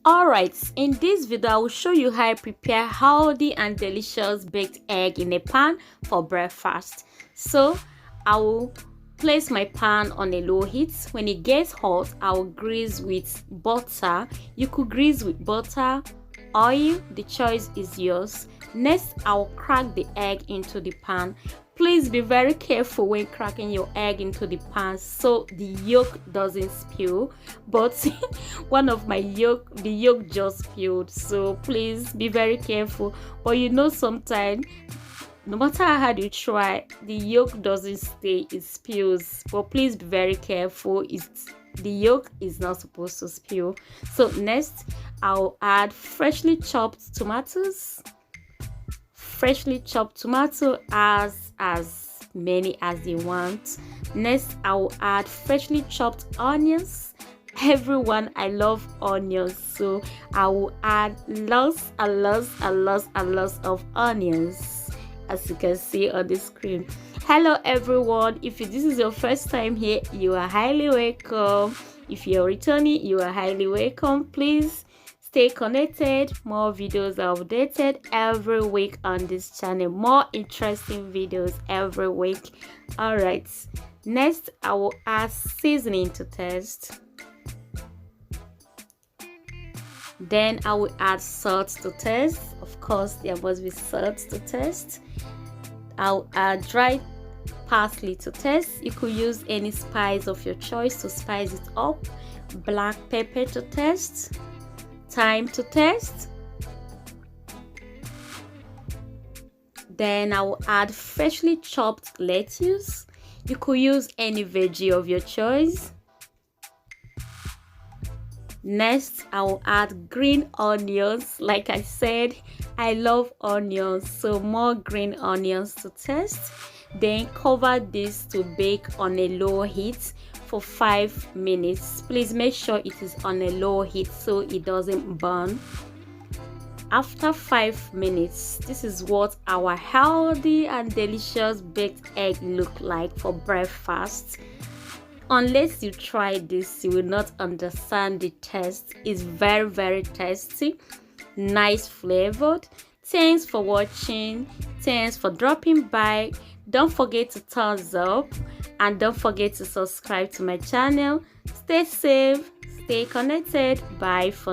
Alright, in this video I will show you how I prepare healthy and delicious baked egg in a pan for breakfast. So I will place my pan on a low heat. When it gets hot, I will grease with butter. You could grease with butter, oil, the choice is yours. Next, I will crack the egg into the pan. Please be very careful when cracking your egg into the pan so the yolk doesn't spill. But one of my the yolk just spilled, so please be very careful. But you know, sometimes no matter how hard you try, the yolk doesn't stay, it spills. But please be very careful, the yolk is not supposed to spill. So next, I'll add freshly chopped tomatoes. Freshly chopped tomato as many as you want. Next, I will add freshly chopped onions. Everyone, I love onions, so I will add lots of onions, as you can see on the screen. Hello everyone, if this is your first time here, you are highly welcome. If you're returning, you are highly welcome. Please stay connected. More videos are updated every week on this channel. More interesting videos every week. All right, next I will add seasoning to taste. Then I will add salt to taste. Of course, there must be salt to taste. I'll add dry parsley to taste. You could use any spice of your choice to spice it up. Black pepper to taste. Thyme to taste. Then I will add freshly chopped lettuce. You could use any veggie of your choice. Next, I will add green onions. Like I said, I love onions, so more green onions to taste. Then cover this to bake on a low heat for 5 minutes. Please make sure it is on a low heat so it doesn't burn. After 5 minutes, this is what our healthy and delicious baked egg look like for breakfast. Unless you try this, you will not understand the taste. It's very tasty, nice flavored. Thanks for watching. Thanks for dropping by. Don't forget to thumbs up and don't forget to subscribe to my channel. Stay safe, stay connected. Bye for now.